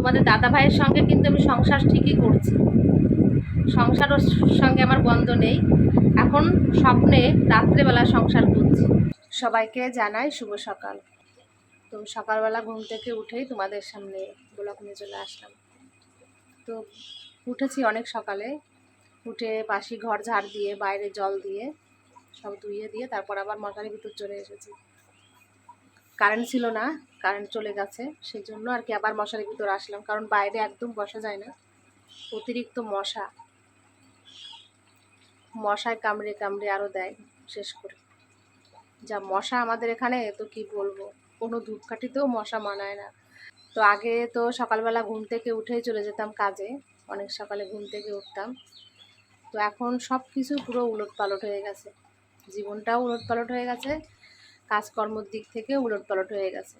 তোমাদের দাদা ভাইয়ের সঙ্গে কিন্তু আমি সংসার ঠিকই করছি, সংসারের সঙ্গে আমার বন্ধ নেই। এখন স্বপ্নে রাত্রেবেলা সংসার করছি। সবাইকে জানাই শুভ সকাল। তো সকালবেলা ঘুম থেকে উঠেই তোমাদের সামনে ব্লগ নিয়ে চলে আসলাম। তো উঠেছি অনেক সকালে, উঠে বাসি ঘর ঝাড় দিয়ে বাইরে জল দিয়ে সব ধুইয়ে দিয়ে তারপর আবার মশারির ভিতর চলে এসেছি। কারেন্ট ছিল না, কারেন্ট চলে গেছে, সেই জন্য আর কি আবার মশারির ভিতর আসলাম, কারণ বাইরে একদম বসা যায় না, অতিরিক্ত মশায় কামড়ে কামড়ে আরও দেয় শেষ করে। যা মশা আমাদের এখানে, তো কি বলবো, কোনো ধূপকাঠিতেও মশা মানায় না। তো আগে তো সকালবেলা ঘুম থেকে উঠেই চলে যেতাম কাজে, অনেক সকালে ঘুম থেকে উঠতাম। তো এখন সব কিছু পুরো উলটপালট হয়ে গেছে, জীবনটাও উলটপালট হয়ে গেছে, কাজকর্মর দিক থেকে উলটপালট হয়ে গেছে।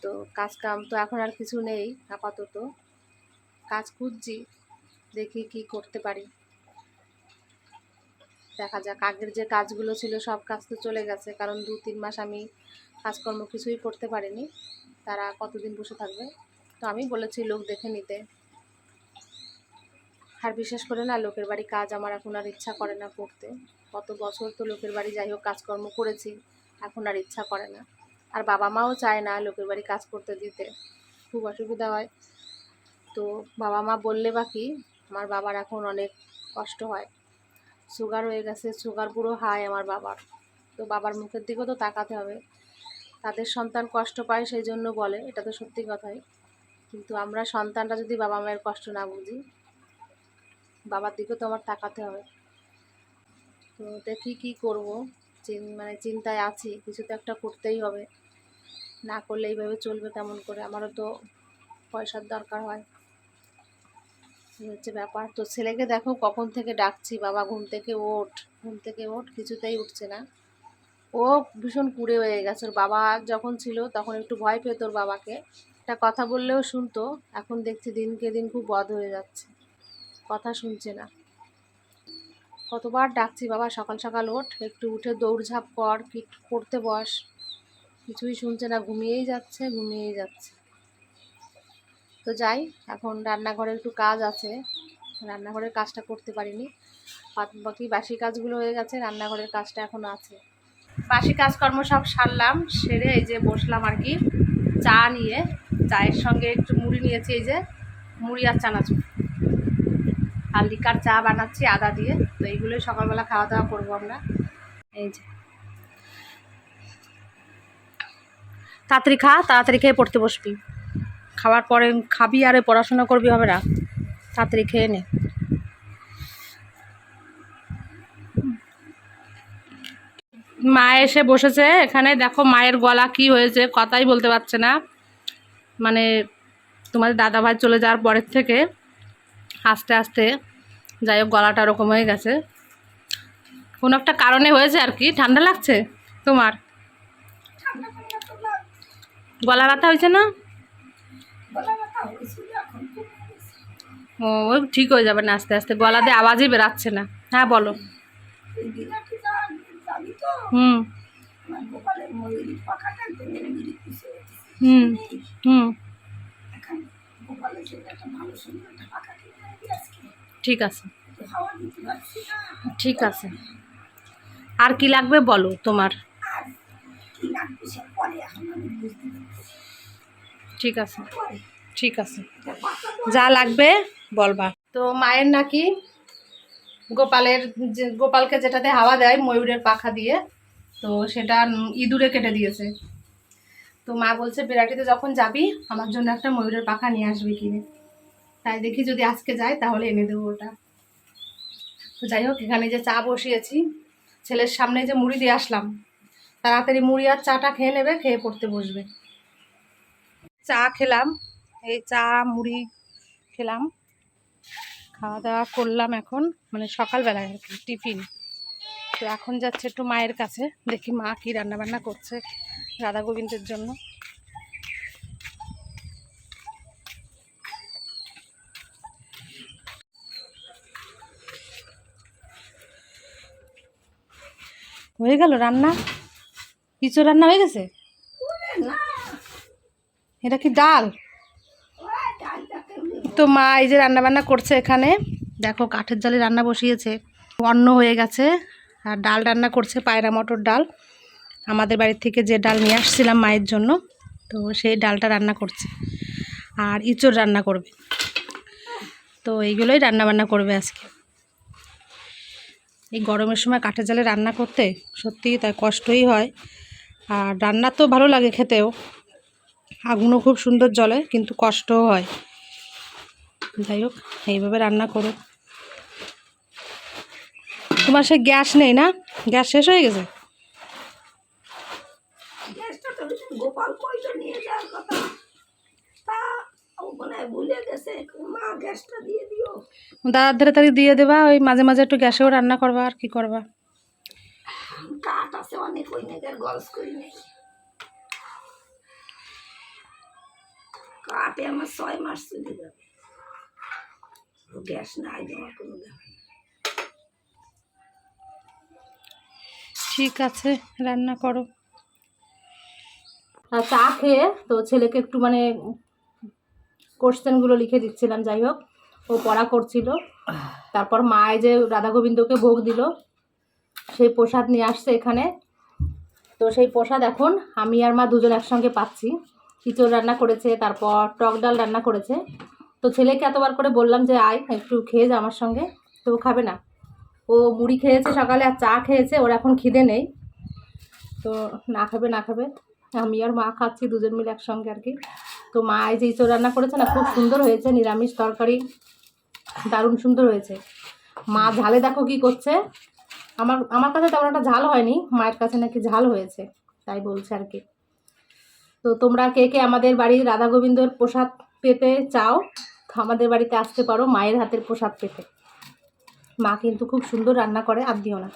তো কাজ কাম তো এখন আর কিছু নেই, আপাতত কাজ খুঁজছি, দেখি কি করতে পারি, দেখা যাক। আগের যে কাজগুলো ছিল সব কাজ তো চলে গেছে, কারণ 2-3 মাস আমি কাজকর্ম কিছুই করতে পারিনি, তারা কতদিন বসে থাকবে। তো আমি বলেছি লোক দেখে নিতে, আর বিশেষ করে না লোকের বাড়ি কাজ আমার এখন আর ইচ্ছা করে না করতে। কত বছর তো লোকের বাড়ি যাই হোক কাজকর্ম করেছি, এখন আর ইচ্ছা করে না। আর বাবা মাও চায় না লোকের বাড়ি কাজ করতে দিতে, খুব অসুবিধা হয়। তো বাবা মা বললে বা কি, আমার বাবার এখন অনেক কষ্ট হয়, সুগার হয়ে গেছে, সুগার পুরো হাই আমার বাবার। তো বাবার মুখের দিকেও তো তাকাতে হবে, তাদের সন্তান কষ্ট পায় সেই জন্য বলে, এটা তো সত্যি কথাই। কিন্তু আমরা সন্তানরা যদি বাবা মায়ের কষ্ট না বুঝি, বাবার দিকেও তো আমার তাকাতে হবে। তো দেখি কি করব, চিন্তায় আছি, কিছু তো একটা করতেই হবে, না করলে এইভাবে চলবে কেমন করে, আমারও তো পয়সার দরকার হয়, এই হচ্ছে ব্যাপার। তো ছেলেকে দেখো কখন থেকে ডাকছি, বাবা ঘুম থেকে ওঠ, ঘুম থেকে ওঠ, কিছুতেই উঠছে না। ও ভীষণ কুঁড়ে হয়ে গেছে, ওর বাবা যখন ছিল তখন একটু ভয় পেত ওর বাবাকে, একটা কথা বললেও শুনতো, এখন দেখছি দিনকে দিন খুব বদ হয়ে যাচ্ছে, কথা শুনছে না। কতবার ডাকছি, বাবা সকাল সকাল ওঠ, একটু উঠে দৌড়ঝাঁপ কর, কি পড়তে বস, কিছুই শুনছে না, ঘুমিয়েই যাচ্ছে। তো যাই, এখন রান্নাঘরে একটু কাজ আছে, রান্নাঘরের কাজটা করতে পারিনি, বাকি বাসি কাজগুলো হয়ে গেছে, রান্নাঘরের কাজটা এখনো আছে। বাসি কাজকর্ম সব সারলাম, সেরে এই যে বসলাম আর কি চা নিয়ে, চায়ের সঙ্গে একটু মুড়ি নিয়েছি, এই যে মুড়ি আর চানাচুর আর লিকার চা বানাচ্ছি আদা দিয়ে। তো এইগুলোই সকালবেলা খাওয়া দাওয়া করবো আমরা। এই যে তাড়াতাড়ি খা, তাড়াতাড়ি খেয়ে পড়তে বসবি, খাওয়ার পরে খাবি আরে পড়াশোনা করবি হবে না, তাড়াতাড়ি খেয়ে নে। মা এসে বসেছে এখানে, দেখো মায়ের গলা কি হয়েছে, কথাই বলতে পারছে না, মানে তোমাদের দাদা ভাই চলে যাওয়ার পরের থেকে আস্তে আস্তে যাই হোক গলাটা ওরকম হয়ে গেছে, কোনো একটা কারণে হয়েছে আর কি। ঠান্ডা লাগছে তোমার, গলা ব্যথা হয়েছে না? ও ওই ঠিক হয়ে যাবে না আস্তে আস্তে, গলা দিয়ে আওয়াজই বেরাচ্ছে না। হ্যাঁ বলো। হুম হুম হুম ঠিক আছে, ঠিক আছে। আর কি লাগবে বলো তোমার? ঠিক আছে, ঠিক আছে, যা লাগবে বলবা। তো মায়ের নাকি গোপালকে যেটাতে হাওয়া দেয় ময়ূরের পাখা দিয়ে, তো সেটা ইঁদুরে কেটে দিয়েছে। তো মা বলছে বিরাটিতে যখন যাবি আমার জন্য একটা ময়ূরের পাখা নিয়ে আসবি কিনে, তাই দেখি যদি আজকে যাই তাহলে এনে দেবো ওটা। তো যাই হোক, এখানে যে চা বসিয়েছি, ছেলের সামনে যে মুড়ি দিয়ে আসলাম, তাড়াতাড়ি মুড়ি আর চাটা খেয়ে নেবে, খেয়ে পড়তে বসবে। চা খেলাম, এই চা মুড়ি খেলাম, খাওয়া দাওয়া করলাম এখন, মানে সকালবেলায় আর কি টিফিন। তো এখন যাচ্ছে একটু মায়ের কাছে, দেখি মা কি রান্নাবান্না করছে রাধা গোবিন্দের জন্য। হয়ে গেল রান্না, কিছু রান্না হয়ে গেছে? এটা কি ডাল? তো মা এই যে রান্না বান্না করছে এখানে, দেখো কাঠের জালে রান্না বসিয়েছে, অন্ন হয়ে গেছে, আর ডাল রান্না করছে, পায়রা মটর ডাল, আমাদের বাড়ির থেকে যে ডাল নিয়ে আসছিলাম মায়ের জন্য, তো সেই ডালটা রান্না করছে। আর ইঁচড় রান্না করবে, তো এইগুলোই রান্না বান্না করবে আজকে। এই গরমের সময় কাঠের জালে রান্না করতে সত্যিই তাই কষ্টই হয়, আর রান্না তো ভালো লাগে খেতেও, আগুনও খুব সুন্দর জ্বলে, কিন্তু কষ্টও হয়। যাই হোক, এইভাবে রান্না করো। তোমার সে গ্যাস নেই না? গ্যাস শেষ হয়ে গেছে? গোপাল কইতো নিয়ে যাওয়ার কথা, তা মনে হয় ভুলে গেছে। মা গ্যাসটা দিয়ে দিও। দাদার ধারে তাড়ি দিয়ে দেবা, ওই মাঝে মাঝে একটু গ্যাসেও রান্না করবা, আর কি করবা। কাঠ আছে অনেক, ওই নেই গলস করি নেই। কাঠে আমার 6 মাস চলে যাবে, গ্যাস নাই দেওয়ার কোনো ব্যাপার। ঠিক আছে, রান্না করো। আর চা খেয়ে তো ছেলেকে একটু মানে কোশ্চেনগুলো লিখে দিচ্ছিলাম। যাই হোক, ও পড়া করছিল, তারপর মায়ে যে রাধা গোবিন্দকে ভোগ দিল, সেই প্রসাদ নিয়ে আসছে এখানে। তো সেই প্রসাদ এখন আমি আর মা দুজন একসঙ্গে পাচ্ছি। খিচুড়ি রান্না করেছে, তারপর টক ডাল রান্না করেছে। তো ছেলেকে এতবার করে বললাম যে আয় একটু খেয়ে যা আমার সঙ্গে, তো ও খাবে না। ও মুড়ি খেয়েছে সকালে আর চা খেয়েছে, ওর এখন খিদে নেই। তো না খাবে না খাবে, আমি আর মা খাচ্ছি দুজন মিলে একসঙ্গে আর কি। তো মা এই যে ইঁচড় রান্না করেছে না, খুব সুন্দর হয়েছে, নিরামিষ তরকারি, দারুণ সুন্দর হয়েছে। মা ঝালে দেখো কি করছে, আমার কাছে তেমন একটা ঝাল হয়নি, মায়ের কাছে নাকি ঝাল হয়েছে, তাই বলছে আর কি। তো তোমরা কে কে আমাদের বাড়ির রাধা গোবিন্দর প্রসাদ পেতে চাও, তো আমাদের বাড়িতে আসতে পারো মায়ের হাতের প্রসাদ পেতে। মা কিন্তু খুব সুন্দর রান্না করে, আর দিও না।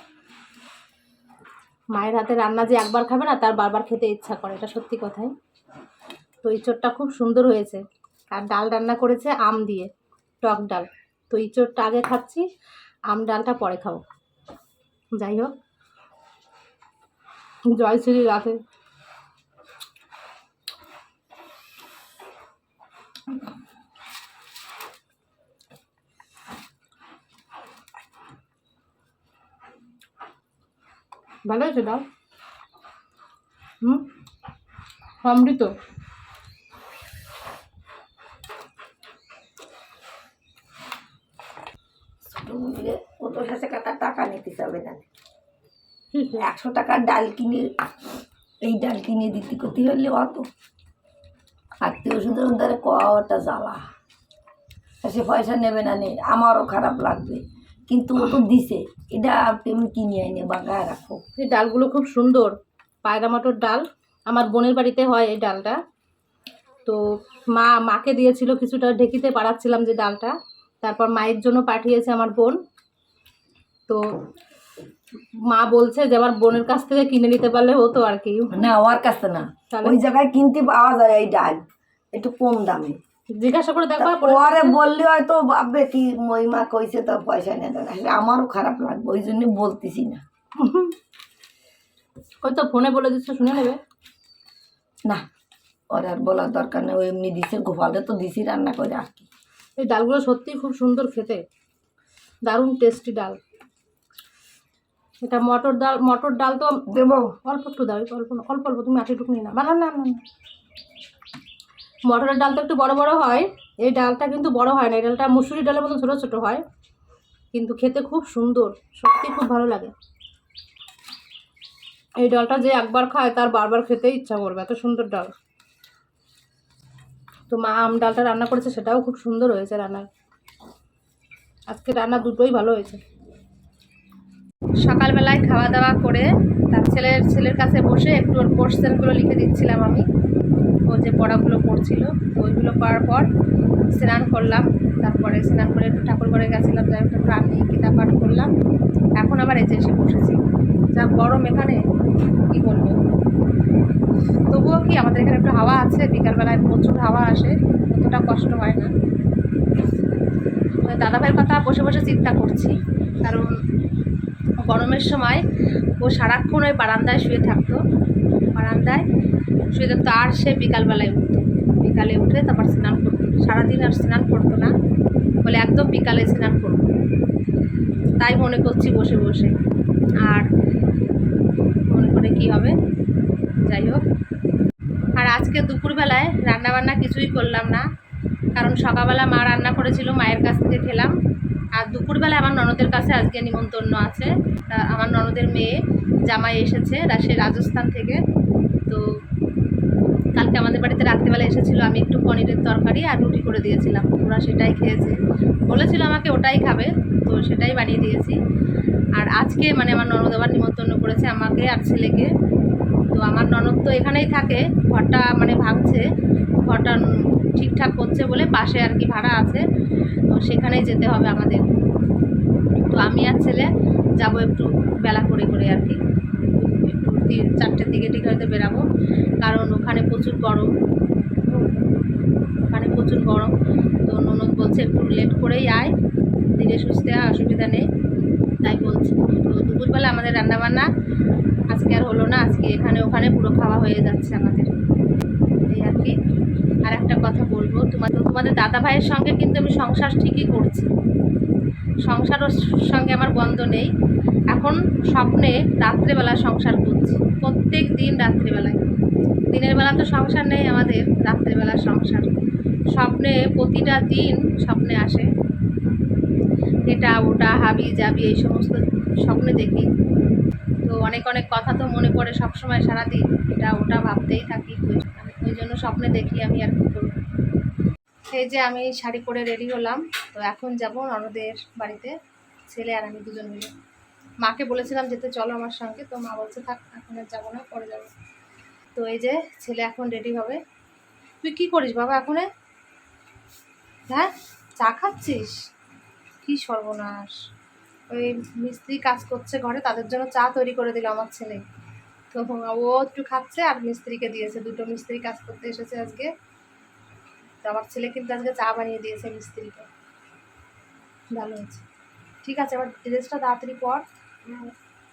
মায়ের হাতে রান্না যে একবার খাবে না, তার বারবার খেতে ইচ্ছা করে, এটা সত্যি কথাই। তো ইঁচড়টা খুব সুন্দর হয়েছে। আর ডাল রান্না করেছে আম দিয়ে, টক ডাল। তো ইঁচড়টা আগে খাচ্ছি, আম ডালটা পরে খাবো। যাই হোক, জয় শ্রী রাধে। ভালো হয়েছে ডাল, অমৃত। ও তোর কাছে টাকা নিতে চাবে না। 100 টাকার ডাল কিনে, এই ডাল কিনে দিতে করতে হলে অত আত্মীয় স্বজন দ্বারা কটা জ্বালা, সে পয়সা নেবে না, নেই আমারও খারাপ লাগবে, কিন্তু ও তো দিছে, এটা তুমি কিনে এনে বাগায় রাখো। এই ডালগুলো খুব সুন্দর, পায়রা মটর ডাল, আমার বোনের বাড়িতে হয় এই ডালটা। তো মাকে দিয়েছিল কিছুটা, ঢেকিতে পাড়াচ্ছিলাম যে ডালটা, তারপর মায়ের জন্য পাঠিয়েছে আমার বোন। তো মা বলছে যে আমার বোনের কাছ থেকে কিনে নিতে পারলে হতো আর কি। না, ওর কাছে না, ওই জায়গায় কিনতে পাওয়া যায় এই ডাল একটু কম দামে। জিজ্ঞাসা করে দেখবা, পরে বললে হয়তো ভাববে কি মহিমা কইছে তো পয়সা নেই, আমারও খারাপ লাগবে, ওই জন্য বলতেছি না। হয়তো ফোনে বলে দিচ্ছে, শুনে নেবে। না, ওর আর বলার দরকার নেই, ও এমনি দিছে, গোপালে তো দিছি রান্না করে আর কি। এই ডালগুলো সত্যিই খুব সুন্দর খেতে, দারুণ টেস্টি ডাল। এটা মটর ডাল তো দেবো, অল্প একটু দাও, অল্প অল্প অল্প, তুমি আটিটুকু নিয়ে না, না না না। মটরের ডাল তো একটু বড় বড় হয়, এই ডালটা কিন্তু বড় হয় না, এই ডালটা মুসুরি ডালের মতো ছোটো ছোটো হয়, কিন্তু খেতে খুব সুন্দর, সত্যি খুব ভালো লাগে। এই ডালটা যে একবার খায় তার বারবার খেতে ইচ্ছা করবে, এত সুন্দর ডাল। তো মা আম ডালটা রান্না করেছে, সেটাও খুব সুন্দর হয়েছে রান্নায়। আজকে রান্না দুটোই ভালো হয়েছে। সকালবেলায় খাওয়া দাওয়া করে তার ছেলের কাছে বসে একটু ওর কোশ্চেনগুলো লিখে দিচ্ছিলাম আমি, ও যে পড়াগুলো পড়ছিল। তো ওইগুলো করার পর স্নান করলাম, তারপরে স্নান করে একটু ঠাকুর ঘরে গেছিলাম, যাই একটু প্রাণ নিয়ে গীতা পাঠ করলাম। এখন আবার এই যে এসে বসেছি, যা গরম এখানে কী বলবো। তবুও কি আমাদের এখানে একটু হাওয়া আছে, বিকালবেলায় প্রচুর হাওয়া আসে, অতটা কষ্ট হয় না। দাদাভাইয়ের কথা বসে বসে চিন্তা করছি, কারণ গরমের সময় ও সারাক্ষণ ওই বারান্দায় শুয়ে থাকতো, আর সে বিকালবেলায় উঠতো। বিকালে উঠে তারপর স্নান করতো, সারাদিন আর স্নান করতো না, বলে একদম বিকালে স্নান করবো। তাই মনে করছি বসে বসে, আর মনে করে কি হবে, যাই হোক। আর আজকে দুপুরবেলায় রান্নাবান্না কিছুই করলাম না, কারণ সকালবেলা মা রান্না করেছিল, মায়ের কাছ থেকে খেলাম। আর দুপুরবেলায় আমার ননদের কাছে আজকে নিমন্ত্রণ আছে। তা আমার ননদের মেয়ে জামাই এসেছে সে রাজস্থান থেকে। তো কালকে আমাদের বাড়িতে রাত্রিবেলা এসেছিলো, আমি একটু পনিরের তরকারি আর রুটি করে দিয়েছিলাম, ওরা সেটাই খেয়েছে। বলেছিল আমাকে ওটাই খাবে, তো সেটাই বানিয়ে দিয়েছি। আর আজকে মানে আমার ননদ আবার নিমন্ত্রণ করেছে আমাকে আর ছেলেকে। তো আমার ননদ তো এখানেই থাকে, ঘরটা মানে ভাঙছে, ঘরটা ঠিকঠাক করছে বলে পাশে আর কি ভাড়া আছে, তো সেখানেই যেতে হবে আমাদের। তো আমি আর ছেলে যাবো একটু বেলা করে করে আর কি, একটু 3-4টের দিকে ঠিক হয়তো বেরাবো, কারণ ওখানে প্রচুর গরম, ওখানে প্রচুর গরম। তো ননদ বলছে একটু লেট করেই আয়, ধীরে সুস্থে অসুবিধা নেই, তাই বলছি। তো দুপুরবেলা আমাদের রান্নাবান্না আজকে আর হলো না, আজকে এখানে ওখানে পুরো খাওয়া হয়ে যাচ্ছে আমাদের, এই আর কি। আর একটা কথা বলবো, তোমাদের দাদা ভাইয়ের সঙ্গে কিন্তু আমি সংসার ঠিকই করছি, সংসারের সঙ্গে আমার বন্ধ নেই। এখন স্বপ্নে রাত্রেবেলা সংসার করছি, প্রত্যেক দিন রাত্রিবেলায়। দিনের বেলা তো সংসার নেই আমাদের, রাত্রেবেলা সংসার। স্বপ্নে প্রতিটা দিন স্বপ্নে আসে, এটা ওটা হাবি যাবি এই সমস্ত স্বপ্নে দেখি। তো অনেক অনেক কথা তো মনে পড়ে সবসময়, সারাদিন এটা ওটা ভাবতেই থাকি, ওই জন্য স্বপ্নে দেখি আমি। আর কি করবো। এই যে আমি শাড়ি পরে রেডি হলাম, তো এখন যাব ননদের বাড়িতে, ছেলে আর আমি দুজন মিলে। মাকে বলেছিলাম যেতে চলো আমার সঙ্গে, তো মা বলছে থাক এখন আর যাবো না, পরে যাবো। তো এই যে ছেলে এখন রেডি হবে। তুই কি করিস বাবা এখন? হ্যাঁ, চা খাচ্ছিস? কি সর্বনাশ! ওই মিস্ত্রি কাজ করছে ঘরে, তাদের জন্য চা তৈরি করে দিল আমার ছেলে। তো ও একটু খাচ্ছে আর মিস্ত্রিকে দিয়েছে, দুটো মিস্ত্রি কাজ করতে এসেছে আজকে। তো আমার ছেলে কিন্তু আজকে চা বানিয়ে দিয়েছে মিস্ত্রিকে, ভালো হয়েছে। ঠিক আছে, এবার ড্রেসটা তাড়াতাড়ি পর,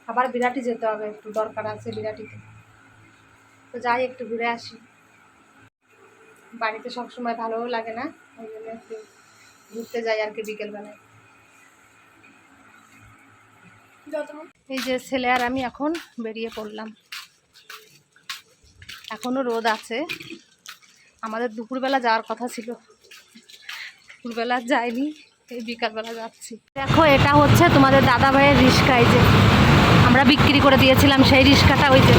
আবার বিরাটি যেতে হবে, একটু দরকার আছে বিরাটিতে। তো যাই একটু ঘুরে আসি, বাড়িতে সবসময় ভালোও লাগে না, ওই জন্য একটু ঘুরতে যাই আর কি বিকেলবেলায়। এই যে ছেলে আর আমি এখন বেরিয়ে পড়লাম, এখনও রোদ আছে। আমাদের দুপুরবেলা যাওয়ার কথা ছিল, দুপুরবেলা যাইনি, এই বিকালবেলা যাচ্ছি। দেখো এটা হচ্ছে তোমাদের দাদা ভাইয়ের রিস্কা, এই যে আমরা বিক্রি করে দিয়েছিলাম সেই রিস্কাটা, ওই যে